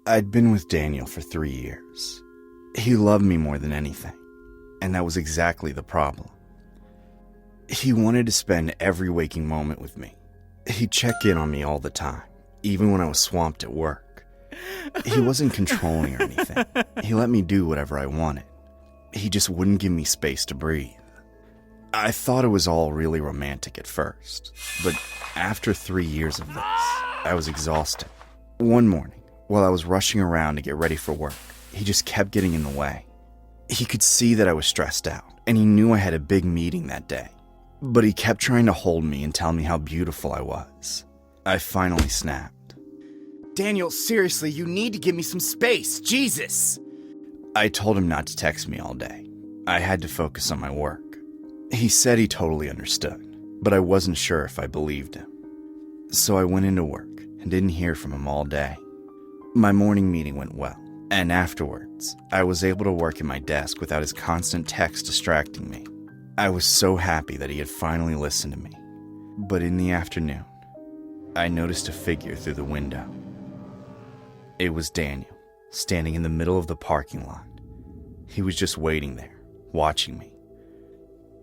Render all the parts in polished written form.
I'd been with Daniel for 3 years. He loved me more than anything, and that was exactly the problem. He wanted to spend every waking moment with me. He'd check in on me all the time, even when I was swamped at work. He wasn't controlling or anything. He let me do whatever I wanted. He just wouldn't give me space to breathe. I thought it was all really romantic at first, but after 3 years of this, I was exhausted. One morning, while I was rushing around to get ready for work, he just kept getting in the way. He could see that I was stressed out, and he knew I had a big meeting that day. But he kept trying to hold me and tell me how beautiful I was. I finally snapped. Daniel, seriously, you need to give me some space. Jesus! I told him not to text me all day. I had to focus on my work. He said he totally understood, but I wasn't sure if I believed him. So I went into work and didn't hear from him all day. My morning meeting went well, and afterwards, I was able to work at my desk without his constant text distracting me. I was so happy that he had finally listened to me. But in the afternoon, I noticed a figure through the window. It was Daniel, standing in the middle of the parking lot. He was just waiting there, watching me.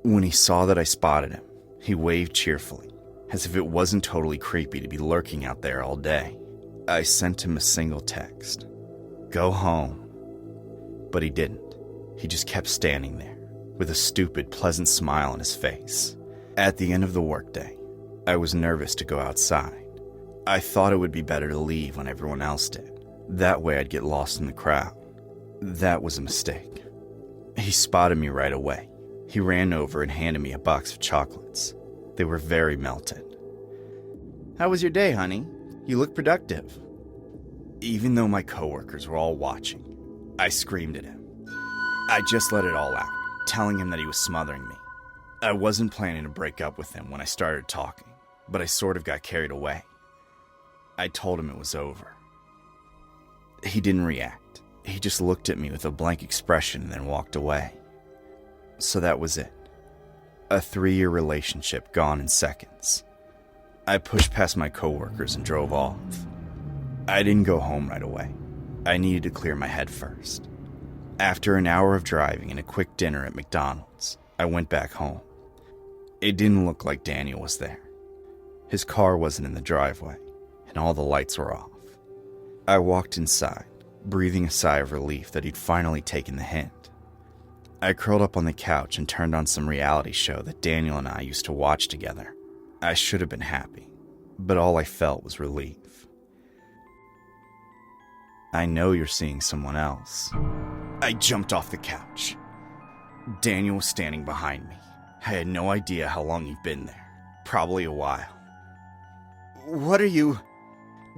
When he saw that I spotted him, he waved cheerfully, as if it wasn't totally creepy to be lurking out there all day. I sent him a single text. Go home. But he didn't. He just kept standing there, with a stupid, pleasant smile on his face. At the end of the workday, I was nervous to go outside. I thought it would be better to leave when everyone else did. That way I'd get lost in the crowd. That was a mistake. He spotted me right away. He ran over and handed me a box of chocolates. They were very melted. How was your day, honey? You look productive. Even though my coworkers were all watching, I screamed at him. I just let it all out, telling him that he was smothering me. I wasn't planning to break up with him when I started talking, but I sort of got carried away. I told him it was over. He didn't react. He just looked at me with a blank expression and then walked away. So that was it. A 3-year relationship gone in seconds. I pushed past my coworkers and drove off. I didn't go home right away. I needed to clear my head first. After an hour of driving and a quick dinner at McDonald's, I went back home. It didn't look like Daniel was there. His car wasn't in the driveway, and all the lights were off. I walked inside, breathing a sigh of relief that he'd finally taken the hint. I curled up on the couch and turned on some reality show that Daniel and I used to watch together. I should have been happy, but all I felt was relief. I know you're seeing someone else. I jumped off the couch. Daniel was standing behind me. I had no idea how long he'd been there. Probably a while. What are you...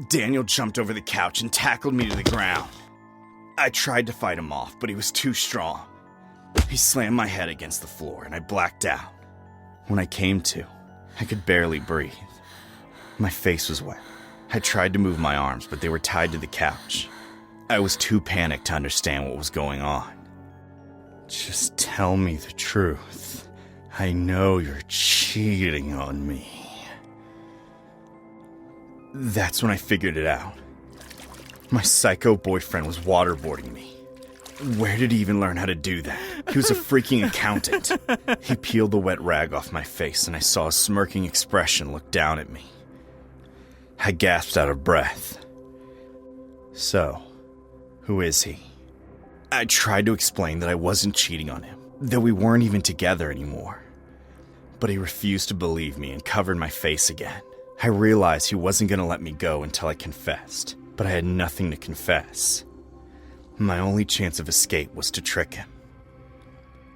Daniel jumped over the couch and tackled me to the ground. I tried to fight him off, but he was too strong. He slammed my head against the floor, and I blacked out. When I came to, I could barely breathe. My face was wet. I tried to move my arms, but they were tied to the couch. I was too panicked to understand what was going on. Just tell me the truth. I know you're cheating on me. That's when I figured it out. My psycho boyfriend was waterboarding me. Where did he even learn how to do that? He was a freaking accountant. He peeled the wet rag off my face, and I saw a smirking expression look down at me. I gasped out of breath. So, who is he? I tried to explain that I wasn't cheating on him, that we weren't even together anymore. But he refused to believe me and covered my face again. I realized he wasn't going to let me go until I confessed, but I had nothing to confess. My only chance of escape was to trick him.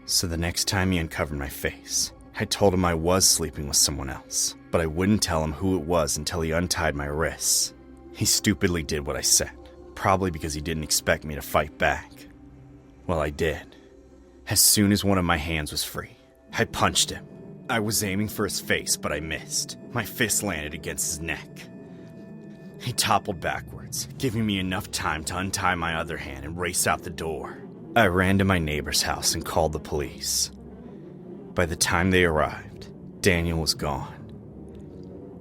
So the next time he uncovered my face, I told him I was sleeping with someone else, but I wouldn't tell him who it was until he untied my wrists. He stupidly did what I said, probably because he didn't expect me to fight back. Well, I did. As soon as one of my hands was free, I punched him. I was aiming for his face, but I missed. My fist landed against his neck. He toppled backwards, giving me enough time to untie my other hand and race out the door. I ran to my neighbor's house and called the police. By the time they arrived, Daniel was gone.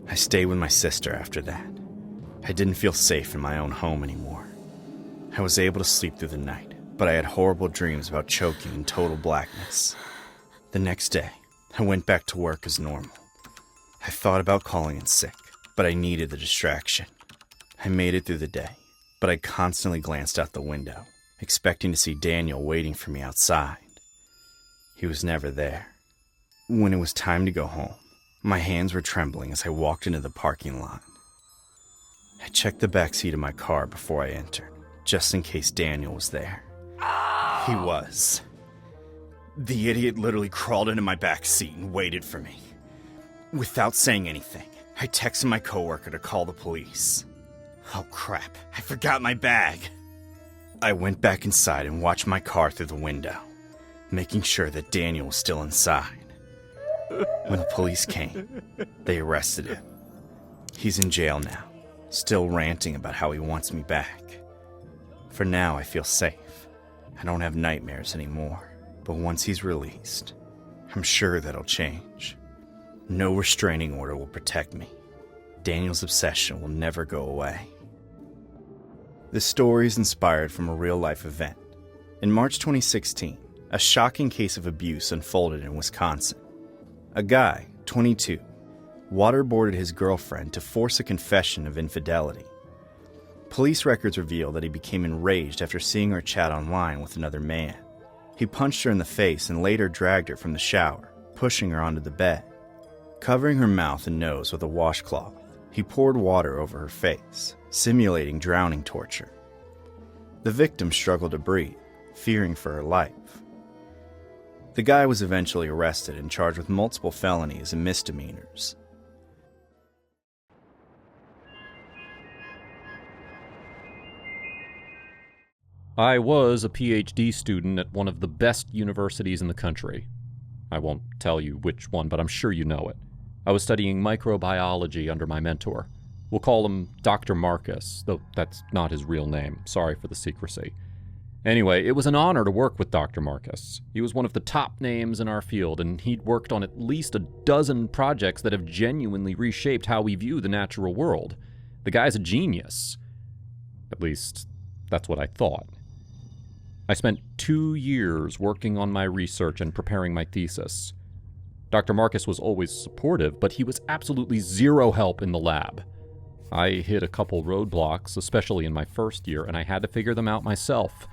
I stayed with my sister after that. I didn't feel safe in my own home anymore. I was able to sleep through the night, but I had horrible dreams about choking in total blackness. The next day, I went back to work as normal. I thought about calling in sick, but I needed the distraction. I made it through the day, but I constantly glanced out the window, expecting to see Daniel waiting for me outside. He was never there. When it was time to go home, my hands were trembling as I walked into the parking lot. I checked the back seat of my car before I entered, just in case Daniel was there. He was. The idiot literally crawled into my back seat and waited for me. Without saying anything, I texted my coworker to call the police. Oh crap, I forgot my bag. I went back inside and watched my car through the window, making sure that Daniel was still inside. When the police came, they arrested him. He's in jail now, still ranting about how he wants me back. For now, I feel safe. I don't have nightmares anymore, but once he's released, I'm sure that'll change. No restraining order will protect me. Daniel's obsession will never go away. This story is inspired from a real-life event. In March 2016, a shocking case of abuse unfolded in Wisconsin. A guy, 22, waterboarded his girlfriend to force a confession of infidelity. Police records reveal that he became enraged after seeing her chat online with another man. He punched her in the face and later dragged her from the shower, pushing her onto the bed. Covering her mouth and nose with a washcloth, he poured water over her face, simulating drowning torture. The victim struggled to breathe, fearing for her life. The guy was eventually arrested and charged with multiple felonies and misdemeanors. I was a PhD student at one of the best universities in the country. I won't tell you which one, but I'm sure you know it. I was studying microbiology under my mentor. We'll call him Dr. Marcus, though that's not his real name. Sorry for the secrecy. Anyway, it was an honor to work with Dr. Marcus. He was one of the top names in our field, and he'd worked on at least a dozen projects that have genuinely reshaped how we view the natural world. The guy's a genius. At least, that's what I thought. I spent 2 years working on my research and preparing my thesis. Dr. Marcus was always supportive, but he was absolutely zero help in the lab. I hit a couple roadblocks, especially in my first year, and I had to figure them out myself.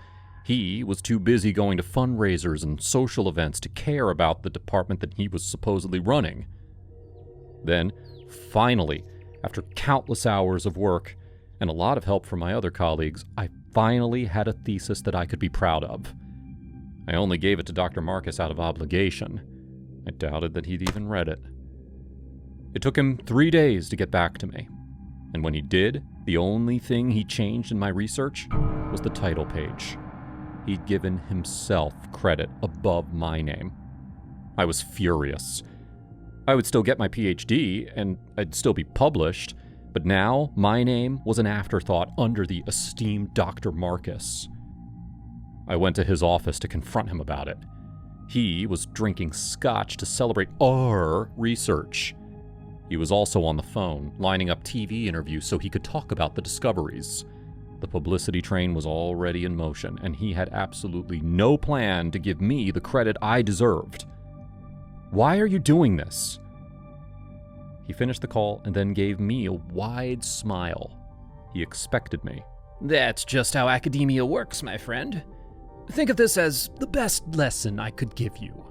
He was too busy going to fundraisers and social events to care about the department that he was supposedly running. Then, finally, after countless hours of work and a lot of help from my other colleagues, I finally had a thesis that I could be proud of. I only gave it to Dr. Marcus out of obligation. I doubted that he'd even read it. It took him 3 days to get back to me. And when he did, the only thing he changed in my research was the title page. He'd given himself credit above my name. I was furious. I would still get my PhD, and I'd still be published, but now my name was an afterthought under the esteemed Dr. Marcus. I went to his office to confront him about it. He was drinking scotch to celebrate our research. He was also on the phone, lining up TV interviews so he could talk about the discoveries. The publicity train was already in motion, and he had absolutely no plan to give me the credit I deserved. Why are you doing this? He finished the call and then gave me a wide smile. He expected me. That's just how academia works, my friend. Think of this as the best lesson I could give you.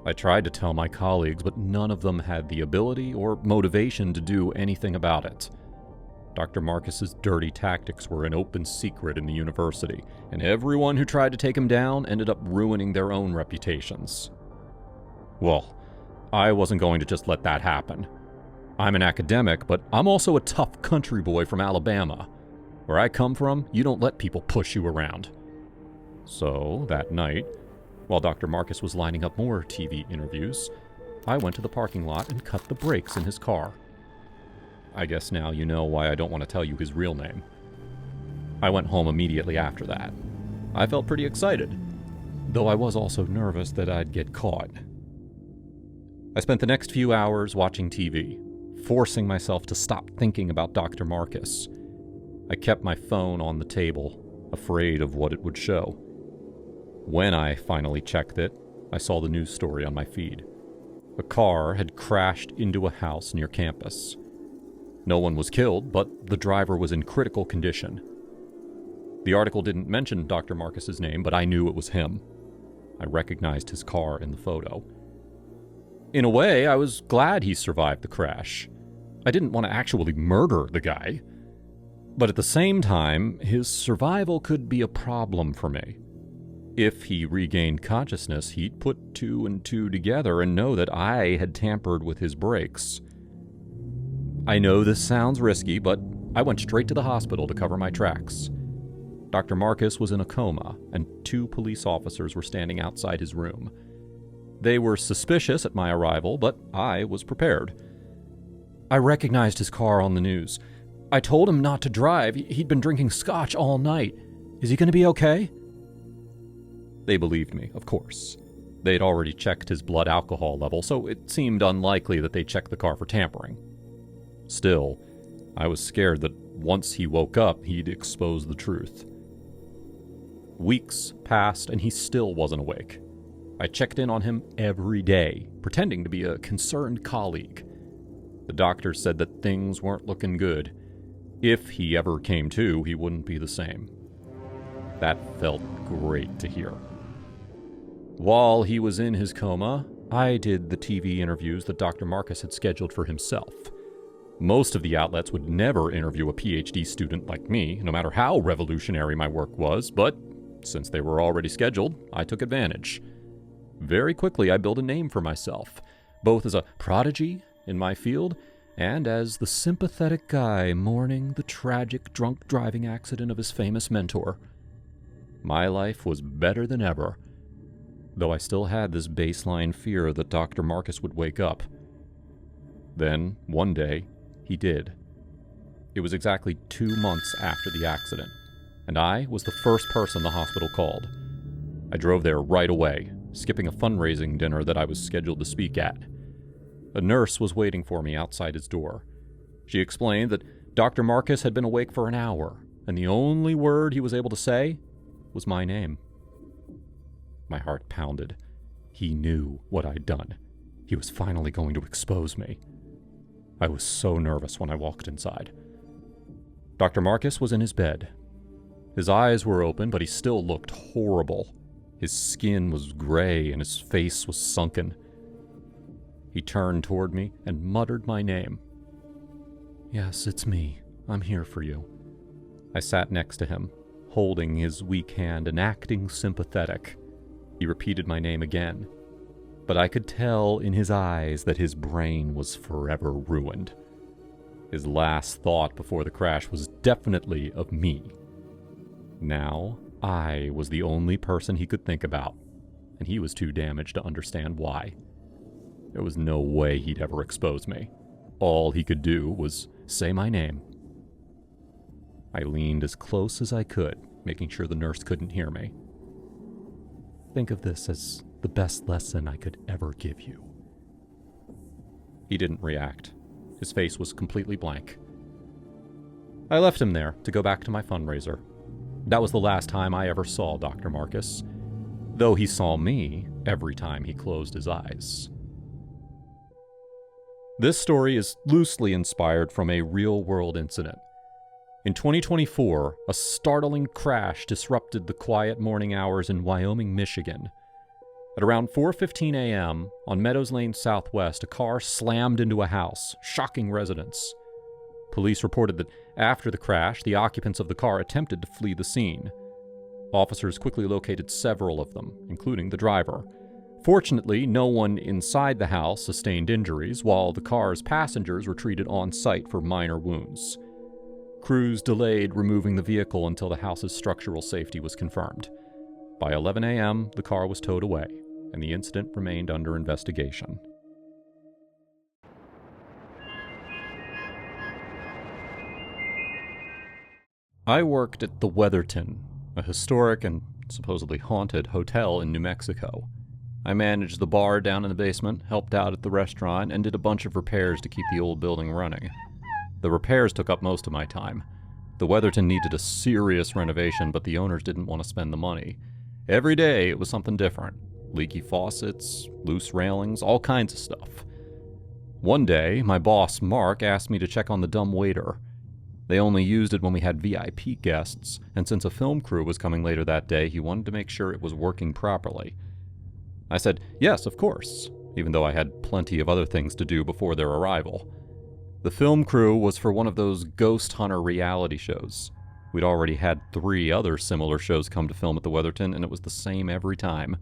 I tried to tell my colleagues, but none of them had the ability or motivation to do anything about it. Dr. Marcus's dirty tactics were an open secret in the university, and everyone who tried to take him down ended up ruining their own reputations. Well, I wasn't going to just let that happen. I'm an academic, but I'm also a tough country boy from Alabama. Where I come from, you don't let people push you around. So, that night, while Dr. Marcus was lining up more TV interviews, I went to the parking lot and cut the brakes in his car. I guess now you know why I don't want to tell you his real name. I went home immediately after that. I felt pretty excited, though I was also nervous that I'd get caught. I spent the next few hours watching TV, forcing myself to stop thinking about Dr. Marcus. I kept my phone on the table, afraid of what it would show. When I finally checked it, I saw the news story on my feed. A car had crashed into a house near campus. No one was killed, but the driver was in critical condition. The article didn't mention Dr. Marcus's name, but I knew it was him. I recognized his car in the photo. In a way, I was glad he survived the crash. I didn't want to actually murder the guy. But at the same time, his survival could be a problem for me. If he regained consciousness, he'd put 2 and 2 together and know that I had tampered with his brakes. I know this sounds risky, but I went straight to the hospital to cover my tracks. Dr. Marcus was in a coma, and 2 police officers were standing outside his room. They were suspicious at my arrival, but I was prepared. I recognized his car on the news. I told him not to drive. He'd been drinking scotch all night. Is he going to be okay? They believed me, of course. They'd already checked his blood alcohol level, so it seemed unlikely that they'd check the car for tampering. Still, I was scared that once he woke up, he'd expose the truth. Weeks passed, and he still wasn't awake. I checked in on him every day, pretending to be a concerned colleague. The doctor said that things weren't looking good. If he ever came to, he wouldn't be the same. That felt great to hear. While he was in his coma, I did the TV interviews that Dr. Marcus had scheduled for himself. Most of the outlets would never interview a PhD student like me, no matter how revolutionary my work was, but since they were already scheduled, I took advantage. Very quickly, I built a name for myself, both as a prodigy in my field and as the sympathetic guy mourning the tragic drunk driving accident of his famous mentor. My life was better than ever, though I still had this baseline fear that Dr. Marcus would wake up. Then, one day, he did. It was exactly 2 months after the accident, and I was the first person the hospital called. I drove there right away, skipping a fundraising dinner that I was scheduled to speak at. A nurse was waiting for me outside his door. She explained that Dr. Marcus had been awake for an hour, and the only word he was able to say was my name. My heart pounded. He knew what I'd done. He was finally going to expose me. I was so nervous when I walked inside. Dr. Marcus was in his bed. His eyes were open, but he still looked horrible. His skin was gray and his face was sunken. He turned toward me and muttered my name. "Yes, it's me. I'm here for you." I sat next to him, holding his weak hand and acting sympathetic. He repeated my name again, but I could tell in his eyes that his brain was forever ruined. His last thought before the crash was definitely of me. Now, I was the only person he could think about, and he was too damaged to understand why. There was no way he'd ever expose me. All he could do was say my name. I leaned as close as I could, making sure the nurse couldn't hear me. Think of this as the best lesson I could ever give you. He didn't react. His face was completely blank. I left him there to go back to my fundraiser. That was the last time I ever saw Dr. Marcus, though he saw me every time he closed his eyes. This story is loosely inspired from a real-world incident. In 2024, a startling crash disrupted the quiet morning hours in Wyoming, Michigan. At around 4:15 a.m., on Meadows Lane Southwest, a car slammed into a house, shocking residents. Police reported that after the crash, the occupants of the car attempted to flee the scene. Officers quickly located several of them, including the driver. Fortunately, no one inside the house sustained injuries, while the car's passengers were treated on site for minor wounds. Crews delayed removing the vehicle until the house's structural safety was confirmed. By 11 a.m., the car was towed away, and the incident remained under investigation. I worked at the Weatherton, a historic and supposedly haunted hotel in New Mexico. I managed the bar down in the basement, helped out at the restaurant, and did a bunch of repairs to keep the old building running. The repairs took up most of my time. The Weatherton needed a serious renovation, but the owners didn't want to spend the money. Every day it was something different. Leaky faucets, loose railings, all kinds of stuff. One day, my boss, Mark, asked me to check on the dumbwaiter. They only used it when we had VIP guests, and since a film crew was coming later that day, he wanted to make sure it was working properly. I said, yes, of course, even though I had plenty of other things to do before their arrival. The film crew was for one of those ghost hunter reality shows. We'd already had 3 other similar shows come to film at the Weatherton, and it was the same every time.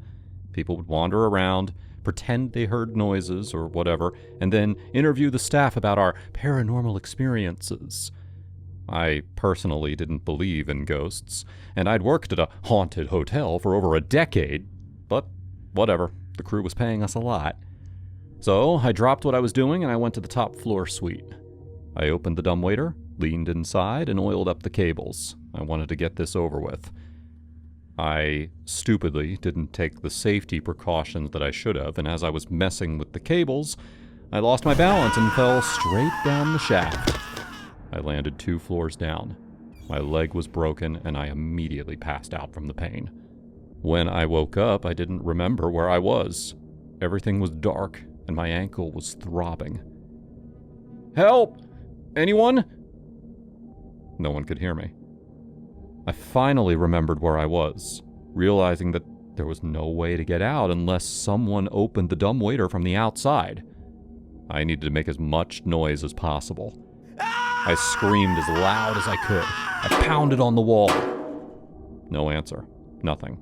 People would wander around, pretend they heard noises or whatever, and then interview the staff about our paranormal experiences. I personally didn't believe in ghosts, and I'd worked at a haunted hotel for over a decade, but whatever, the crew was paying us a lot. So I dropped what I was doing and I went to the top floor suite. I opened the dumbwaiter, leaned inside, and oiled up the cables. I wanted to get this over with. I stupidly didn't take the safety precautions that I should have, and as I was messing with the cables, I lost my balance and fell straight down the shaft. I landed 2 floors down. My leg was broken, and I immediately passed out from the pain. When I woke up, I didn't remember where I was. Everything was dark, and my ankle was throbbing. Help! Anyone? No one could hear me. I finally remembered where I was, realizing that there was no way to get out unless someone opened the dumbwaiter from the outside. I needed to make as much noise as possible. I screamed as loud as I could. I pounded on the wall. No answer. Nothing.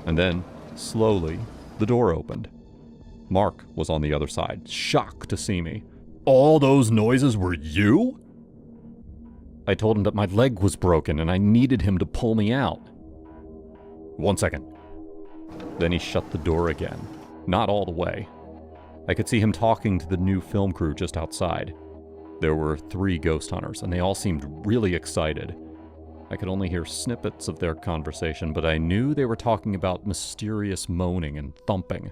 And then, slowly, the door opened. Mark was on the other side, shocked to see me. All those noises were you? I told him that my leg was broken and I needed him to pull me out. 1 second. Then he shut the door again. Not all the way. I could see him talking to the new film crew just outside. There were 3 ghost hunters, and they all seemed really excited. I could only hear snippets of their conversation, but I knew they were talking about mysterious moaning and thumping.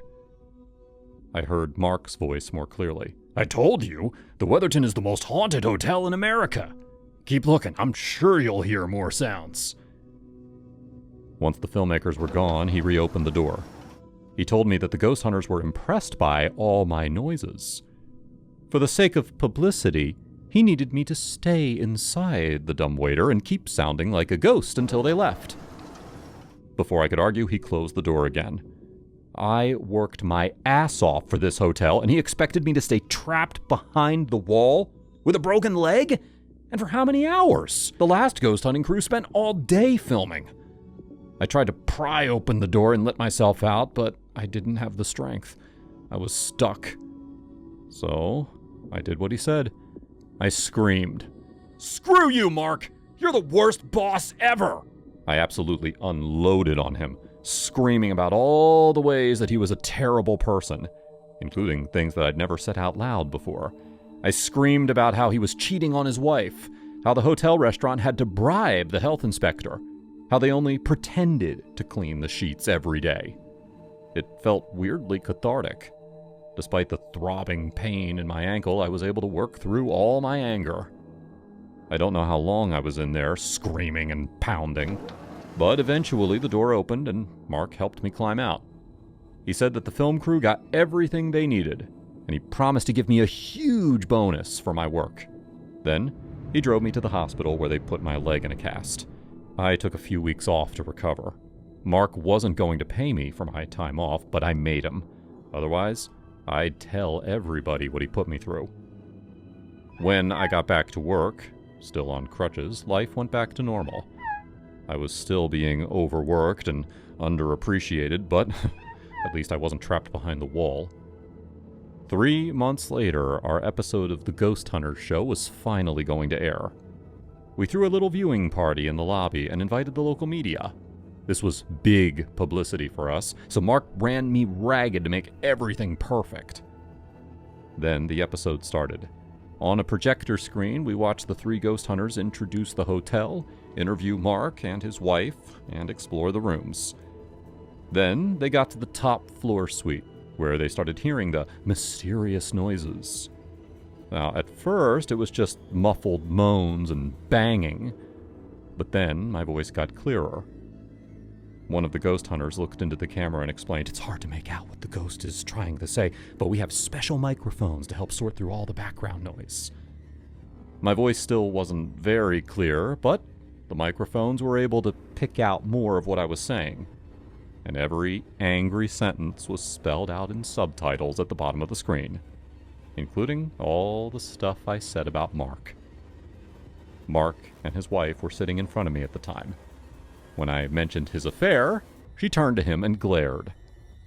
I heard Mark's voice more clearly. I told you, the Weatherton is the most haunted hotel in America. Keep looking, I'm sure you'll hear more sounds. Once the filmmakers were gone, he reopened the door. He told me that the ghost hunters were impressed by all my noises. For the sake of publicity, he needed me to stay inside the dumbwaiter and keep sounding like a ghost until they left. Before I could argue, he closed the door again. I worked my ass off for this hotel, and he expected me to stay trapped behind the wall with a broken leg? And for how many hours? The last ghost hunting crew spent all day filming. I tried to pry open the door and let myself out, but I didn't have the strength. I was stuck. So I did what he said. I screamed. Screw you, Mark! You're the worst boss ever! I absolutely unloaded on him, screaming about all the ways that he was a terrible person, including things that I'd never said out loud before. I screamed about how he was cheating on his wife, how the hotel restaurant had to bribe the health inspector, how they only pretended to clean the sheets every day. It felt weirdly cathartic. Despite the throbbing pain in my ankle, I was able to work through all my anger. I don't know how long I was in there, screaming and pounding, but eventually the door opened and Mark helped me climb out. He said that the film crew got everything they needed, and he promised to give me a huge bonus for my work. Then, he drove me to the hospital where they put my leg in a cast. I took a few weeks off to recover. Mark wasn't going to pay me for my time off, but I made him. Otherwise, I'd tell everybody what he put me through. When I got back to work, still on crutches, life went back to normal. I was still being overworked and underappreciated, but at least I wasn't trapped behind the wall. 3 months later, our episode of The Ghost Hunters show was finally going to air. We threw a little viewing party in the lobby and invited the local media. This was big publicity for us, so Mark ran me ragged to make everything perfect. Then the episode started. On a projector screen, we watched the 3 ghost hunters introduce the hotel, interview Mark and his wife, and explore the rooms. Then they got to the top floor suite, where they started hearing the mysterious noises. Now, at first, it was just muffled moans and banging, but then my voice got clearer. One of the ghost hunters looked into the camera and explained, "It's hard to make out what the ghost is trying to say, but we have special microphones to help sort through all the background noise." My voice still wasn't very clear, but the microphones were able to pick out more of what I was saying, and every angry sentence was spelled out in subtitles at the bottom of the screen, including all the stuff I said about Mark. Mark and his wife were sitting in front of me at the time. When I mentioned his affair, she turned to him and glared.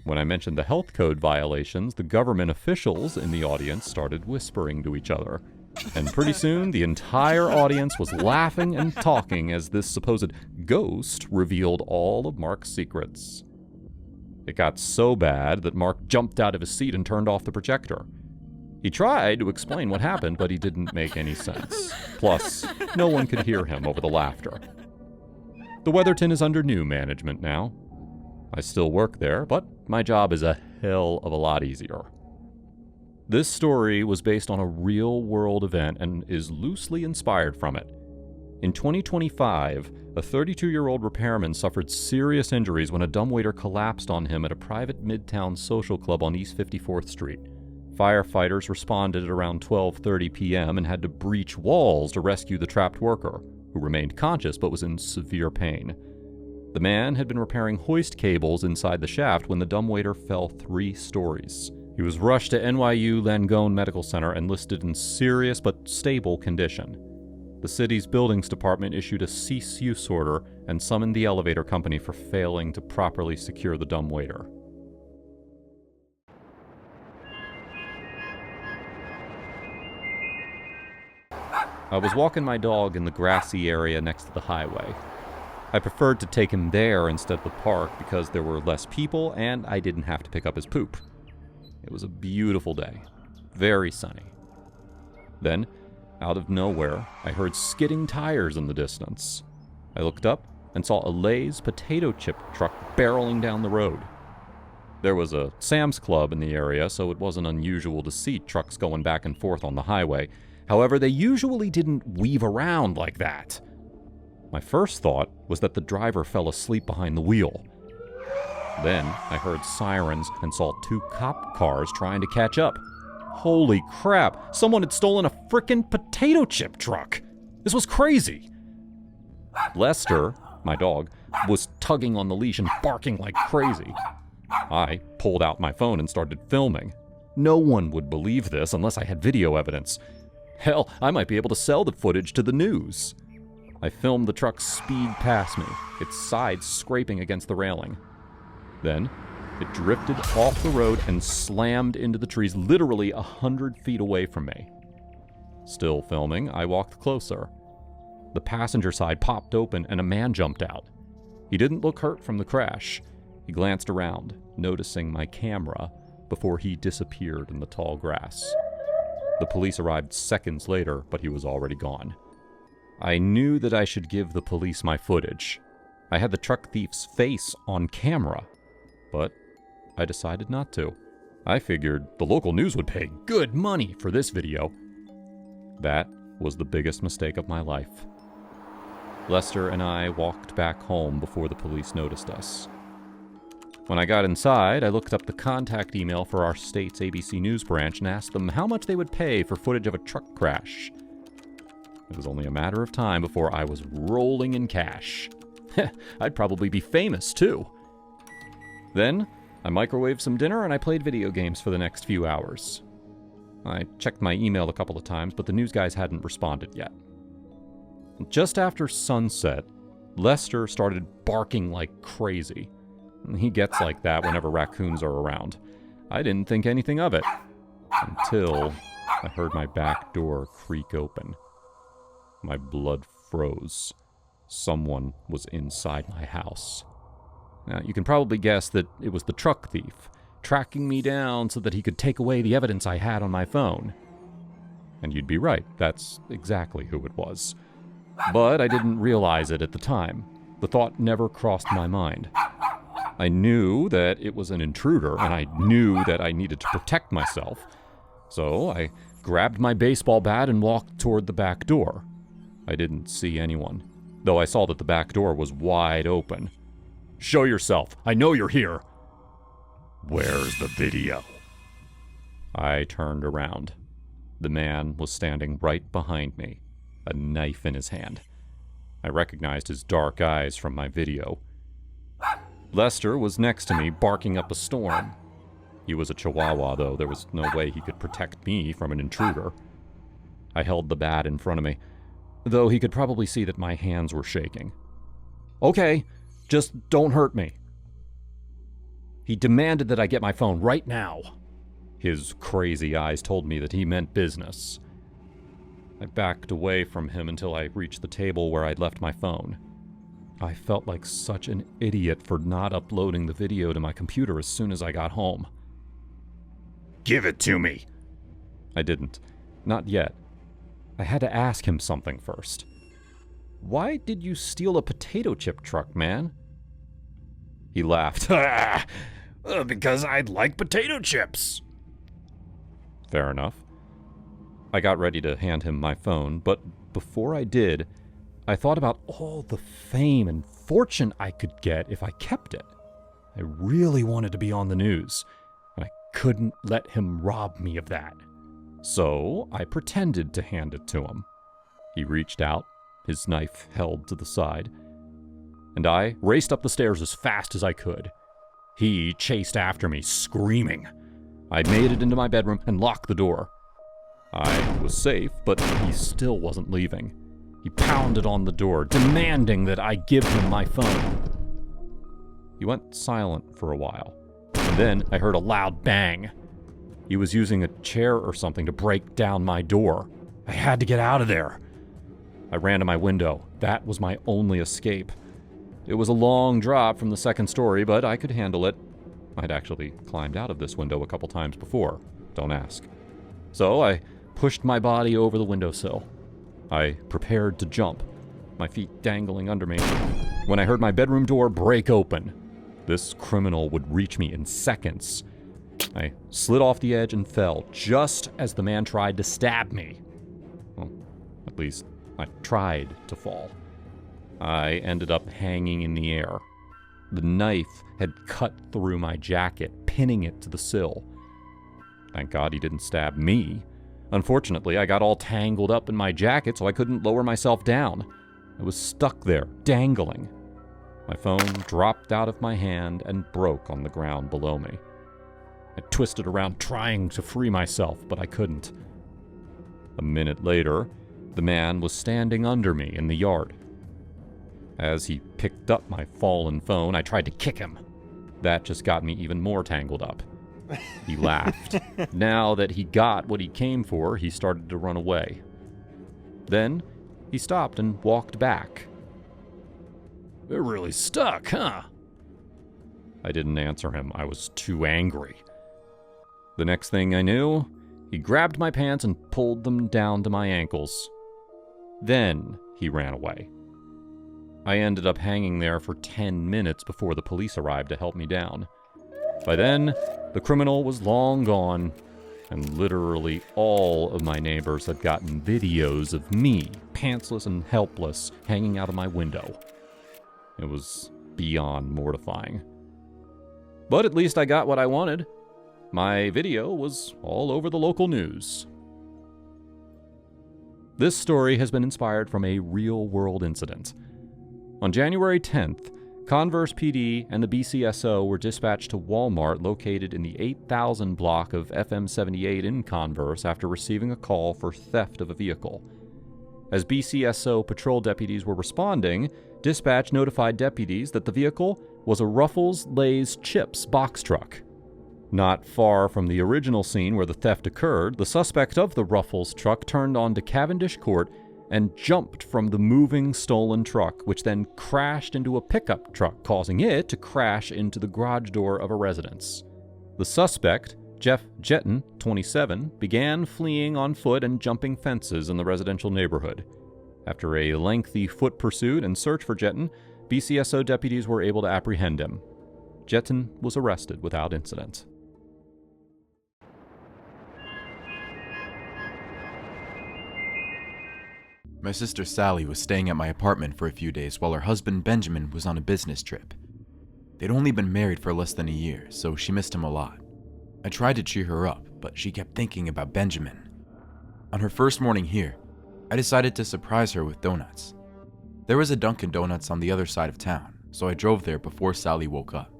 When I mentioned the health code violations, the government officials in the audience started whispering to each other. And pretty soon, the entire audience was laughing and talking as this supposed ghost revealed all of Mark's secrets. It got so bad that Mark jumped out of his seat and turned off the projector. He tried to explain what happened, but he didn't make any sense. Plus, no one could hear him over the laughter. The Weatherton is under new management now. I still work there, but my job is a hell of a lot easier. This story was based on a real-world event and is loosely inspired from it. In 2025, a 32-year-old repairman suffered serious injuries when a dumbwaiter collapsed on him at a private midtown social club on East 54th Street. Firefighters responded at around 12:30 p.m. and had to breach walls to rescue the trapped worker, who remained conscious but was in severe pain. The man had been repairing hoist cables inside the shaft when the dumbwaiter fell 3 stories. He was rushed to NYU Langone Medical Center and listed in serious but stable condition. The city's buildings department issued a cease use order and summoned the elevator company for failing to properly secure the dumbwaiter. I was walking my dog in the grassy area next to the highway. I preferred to take him there instead of the park because there were less people and I didn't have to pick up his poop. It was a beautiful day, very sunny. Then, out of nowhere, I heard skidding tires in the distance. I looked up and saw a Lay's potato chip truck barreling down the road. There was a Sam's Club in the area, so it wasn't unusual to see trucks going back and forth on the highway. However, they usually didn't weave around like that. My first thought was that the driver fell asleep behind the wheel. Then I heard sirens and saw 2 cop cars trying to catch up. Holy crap, someone had stolen a frickin' potato chip truck. This was crazy. Lester, my dog, was tugging on the leash and barking like crazy. I pulled out my phone and started filming. No one would believe this unless I had video evidence. Hell, I might be able to sell the footage to the news. I filmed the truck speed past me, its sides scraping against the railing. Then, it drifted off the road and slammed into the trees literally 100 feet away from me. Still filming, I walked closer. The passenger side popped open and a man jumped out. He didn't look hurt from the crash. He glanced around, noticing my camera, before he disappeared in the tall grass. The police arrived seconds later, but he was already gone. I knew that I should give the police my footage. I had the truck thief's face on camera, but I decided not to. I figured the local news would pay good money for this video. That was the biggest mistake of my life. Lester and I walked back home before the police noticed us. When I got inside, I looked up the contact email for our state's ABC News branch and asked them how much they would pay for footage of a truck crash. It was only a matter of time before I was rolling in cash. I'd probably be famous, too. Then, I microwaved some dinner and I played video games for the next few hours. I checked my email a couple of times, but the news guys hadn't responded yet. Just after sunset, Lester started barking like crazy. He gets like that whenever raccoons are around. I didn't think anything of it, until I heard my back door creak open. My blood froze. Someone was inside my house. Now, you can probably guess that it was the truck thief, tracking me down so that he could take away the evidence I had on my phone. And you'd be right, that's exactly who it was. But I didn't realize it at the time. The thought never crossed my mind. I knew that it was an intruder, and I knew that I needed to protect myself. So I grabbed my baseball bat and walked toward the back door. I didn't see anyone, though I saw that the back door was wide open. "Show yourself! I know you're here!" "Where's the video?" I turned around. The man was standing right behind me, a knife in his hand. I recognized his dark eyes from my video. Lester was next to me, barking up a storm. He was a Chihuahua, though. There was no way he could protect me from an intruder. I held the bat in front of me, though he could probably see that my hands were shaking. "Okay, just don't hurt me." He demanded that I get my phone right now. His crazy eyes told me that he meant business. I backed away from him until I reached the table where I'd left my phone. I felt like such an idiot for not uploading the video to my computer as soon as I got home. Give it to me. I didn't. Not yet. I had to ask him something first. "Why did you steal a potato chip truck, man?" He laughed. Because I like potato chips. Fair enough. I got ready to hand him my phone, but before I did, I thought about all the fame and fortune I could get if I kept it. I really wanted to be on the news, and I couldn't let him rob me of that. So I pretended to hand it to him. He reached out, his knife held to the side, and I raced up the stairs as fast as I could. He chased after me, screaming. I made it into my bedroom and locked the door. I was safe, but he still wasn't leaving. He pounded on the door, demanding that I give him my phone. He went silent for a while, and then I heard a loud bang. He was using a chair or something to break down my door. I had to get out of there. I ran to my window. That was my only escape. It was a long drop from the second story, but I could handle it. I'd actually climbed out of this window a couple times before. Don't ask. So I pushed my body over the windowsill. I prepared to jump, my feet dangling under me, when I heard my bedroom door break open. This criminal would reach me in seconds. I slid off the edge and fell just as the man tried to stab me. Well, at least I tried to fall. I ended up hanging in the air. The knife had cut through my jacket, pinning it to the sill. Thank God he didn't stab me. Unfortunately, I got all tangled up in my jacket, so I couldn't lower myself down. I was stuck there, dangling. My phone dropped out of my hand and broke on the ground below me. I twisted around trying to free myself, but I couldn't. A minute later, the man was standing under me in the yard. As he picked up my fallen phone, I tried to kick him. That just got me even more tangled up. He laughed. Now that he got what he came for, he started to run away. Then he stopped and walked back. "They're really stuck, huh?" I didn't answer him. I was too angry. The next thing I knew, he grabbed my pants and pulled them down to my ankles. Then he ran away. I ended up hanging there for 10 minutes before the police arrived to help me down. By then, the criminal was long gone, and literally all of my neighbors had gotten videos of me, pantsless and helpless, hanging out of my window. It was beyond mortifying. But at least I got what I wanted. My video was all over the local news. This story has been inspired from a real-world incident. On January 10th, Converse PD and the BCSO were dispatched to Walmart located in the 8000 block of FM 78 in Converse after receiving a call for theft of a vehicle. As BCSO patrol deputies were responding, dispatch notified deputies that the vehicle was a Ruffles Lay's Chips box truck. Not far from the original scene where the theft occurred, the suspect of the Ruffles truck turned onto Cavendish Court and jumped from the moving stolen truck, which then crashed into a pickup truck, causing it to crash into the garage door of a residence. The suspect, Jeff Jetton, 27, began fleeing on foot and jumping fences in the residential neighborhood. After a lengthy foot pursuit and search for Jetton, BCSO deputies were able to apprehend him. Jetton was arrested without incident. My sister Sally was staying at my apartment for a few days while her husband Benjamin was on a business trip. They'd only been married for less than a year, so she missed him a lot. I tried to cheer her up, but she kept thinking about Benjamin. On her first morning here, I decided to surprise her with donuts. There was a Dunkin' Donuts on the other side of town, so I drove there before Sally woke up.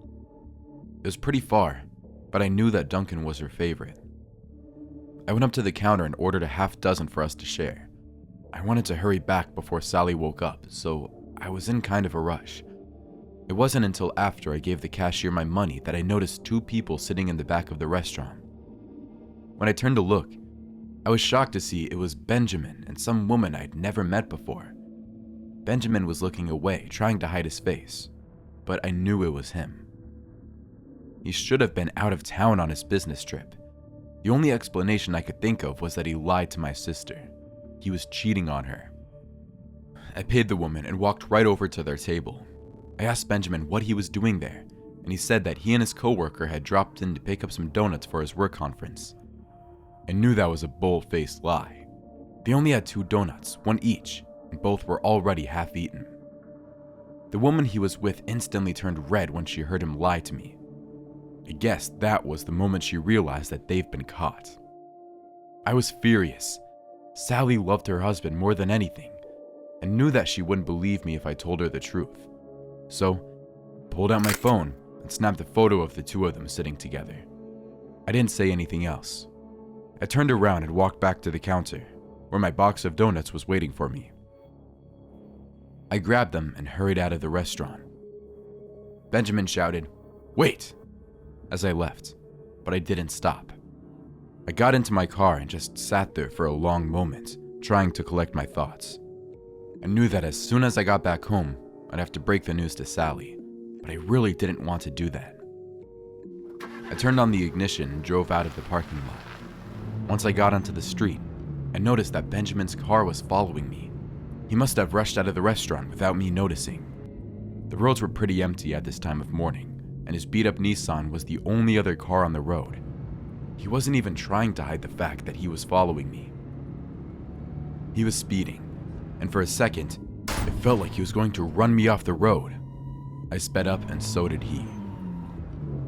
It was pretty far, but I knew that Dunkin' was her favorite. I went up to the counter and ordered a half dozen for us to share. I wanted to hurry back before Sally woke up, so I was in kind of a rush. It wasn't until after I gave the cashier my money that I noticed two people sitting in the back of the restaurant. When I turned to look, I was shocked to see it was Benjamin and some woman I'd never met before. Benjamin was looking away, trying to hide his face, but I knew it was him. He should have been out of town on his business trip. The only explanation I could think of was that he lied to my sister. He was cheating on her. I paid the woman and walked right over to their table. I asked Benjamin what he was doing there, and he said that he and his coworker had dropped in to pick up some donuts for his work conference. I knew that was a bold-faced lie. They only had 2 donuts, one each, and both were already half-eaten. The woman he was with instantly turned red when she heard him lie to me. I guess that was the moment she realized that they've been caught. I was furious. Sally loved her husband more than anything, and knew that she wouldn't believe me if I told her the truth. So, pulled out my phone and snapped a photo of the 2 of them sitting together. I didn't say anything else. I turned around and walked back to the counter, where my box of donuts was waiting for me. I grabbed them and hurried out of the restaurant. Benjamin shouted, "Wait!" as I left, but I didn't stop. I got into my car and just sat there for a long moment, trying to collect my thoughts. I knew that as soon as I got back home, I'd have to break the news to Sally, but I really didn't want to do that. I turned on the ignition and drove out of the parking lot. Once I got onto the street, I noticed that Benjamin's car was following me. He must have rushed out of the restaurant without me noticing. The roads were pretty empty at this time of morning, and his beat-up Nissan was the only other car on the road. He wasn't even trying to hide the fact that he was following me. He was speeding, and for a second, it felt like he was going to run me off the road. I sped up, and so did he.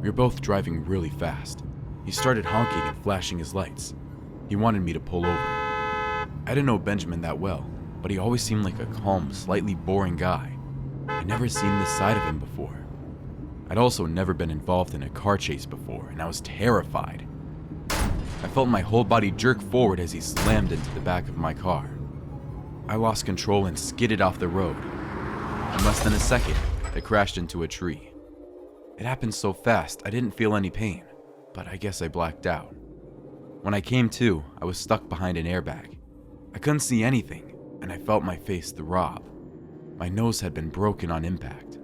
We were both driving really fast. He started honking and flashing his lights. He wanted me to pull over. I didn't know Benjamin that well, but he always seemed like a calm, slightly boring guy. I'd never seen this side of him before. I'd also never been involved in a car chase before, and I was terrified. I felt my whole body jerk forward as he slammed into the back of my car. I lost control and skidded off the road. In less than a second, I crashed into a tree. It happened so fast, I didn't feel any pain, but I guess I blacked out. When I came to, I was stuck behind an airbag. I couldn't see anything, and I felt my face throb. My nose had been broken on impact.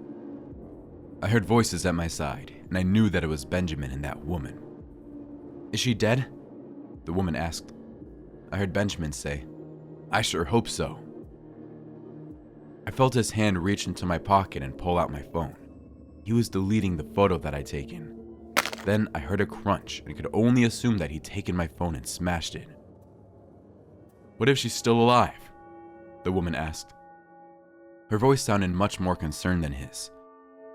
I heard voices at my side, and I knew that it was Benjamin and that woman. "Is she dead?" the woman asked. I heard Benjamin say, "I sure hope so." I felt his hand reach into my pocket and pull out my phone. He was deleting the photo that I'd taken. Then I heard a crunch and could only assume that he'd taken my phone and smashed it. "What if she's still alive?" the woman asked. Her voice sounded much more concerned than his.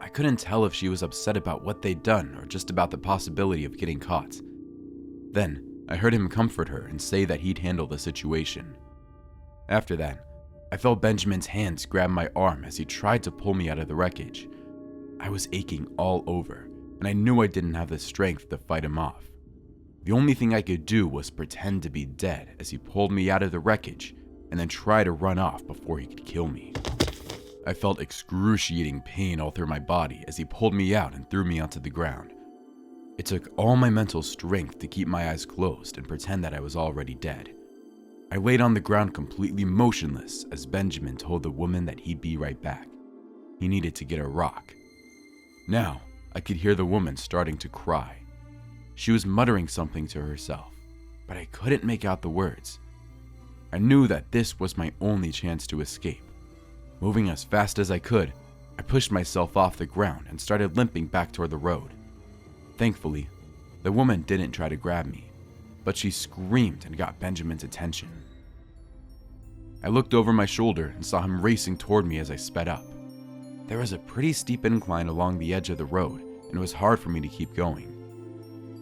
I couldn't tell if she was upset about what they'd done or just about the possibility of getting caught. Then I heard him comfort her and say that he'd handle the situation. After that, I felt Benjamin's hands grab my arm as he tried to pull me out of the wreckage. I was aching all over, and I knew I didn't have the strength to fight him off. The only thing I could do was pretend to be dead as he pulled me out of the wreckage and then try to run off before he could kill me. I felt excruciating pain all through my body as he pulled me out and threw me onto the ground. It took all my mental strength to keep my eyes closed and pretend that I was already dead. I laid on the ground completely motionless as Benjamin told the woman that he'd be right back. He needed to get a rock. Now, I could hear the woman starting to cry. She was muttering something to herself, but I couldn't make out the words. I knew that this was my only chance to escape. Moving as fast as I could, I pushed myself off the ground and started limping back toward the road. Thankfully, the woman didn't try to grab me, but she screamed and got Benjamin's attention. I looked over my shoulder and saw him racing toward me as I sped up. There was a pretty steep incline along the edge of the road, and it was hard for me to keep going.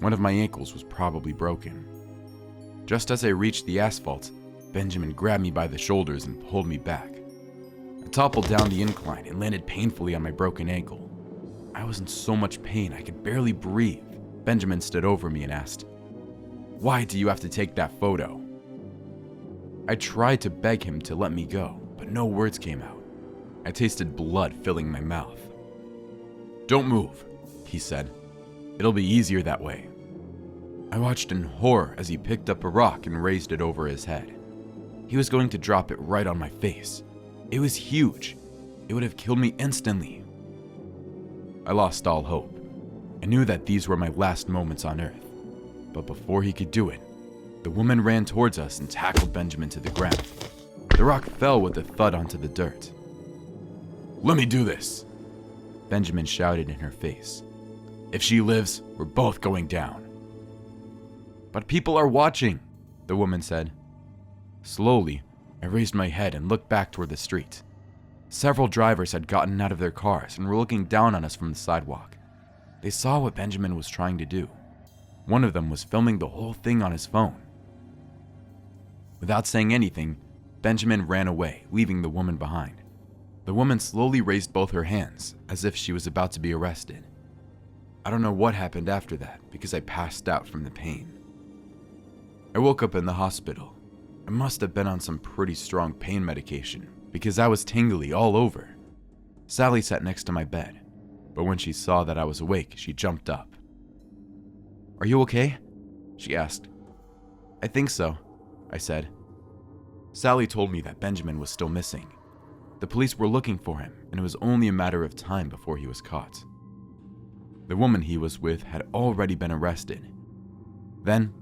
One of my ankles was probably broken. Just as I reached the asphalt, Benjamin grabbed me by the shoulders and pulled me back. I toppled down the incline and landed painfully on my broken ankle. I was in so much pain I could barely breathe. Benjamin stood over me and asked, "Why do you have to take that photo?" I tried to beg him to let me go, but no words came out. I tasted blood filling my mouth. "Don't move," he said. "It'll be easier that way." I watched in horror as he picked up a rock and raised it over his head. He was going to drop it right on my face. It was huge. It would have killed me instantly. I lost all hope. I knew that these were my last moments on Earth. But before he could do it, the woman ran towards us and tackled Benjamin to the ground. The rock fell with a thud onto the dirt. "Let me do this," Benjamin shouted in her face. "If she lives, we're both going down." "But people are watching," the woman said. Slowly, I raised my head and looked back toward the street. Several drivers had gotten out of their cars and were looking down on us from the sidewalk. They saw what Benjamin was trying to do. One of them was filming the whole thing on his phone. Without saying anything, Benjamin ran away, leaving the woman behind. The woman slowly raised both her hands, as if she was about to be arrested. I don't know what happened after that, because I passed out from the pain. I woke up in the hospital. I must have been on some pretty strong pain medication, because I was tingly all over. Sally sat next to my bed, but when she saw that I was awake, she jumped up. "Are you okay?" she asked. "I think so," I said. Sally told me that Benjamin was still missing. The police were looking for him, and it was only a matter of time before he was caught. The woman he was with had already been arrested. Then,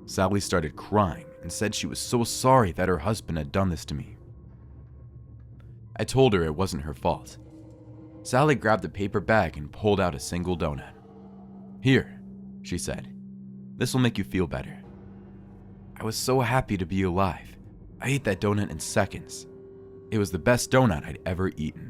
Sally started crying and said she was so sorry that her husband had done this to me. I told her it wasn't her fault. Sally grabbed a paper bag and pulled out a single donut. "Here," she said. "This will make you feel better." I was so happy to be alive. I ate that donut in seconds. It was the best donut I'd ever eaten.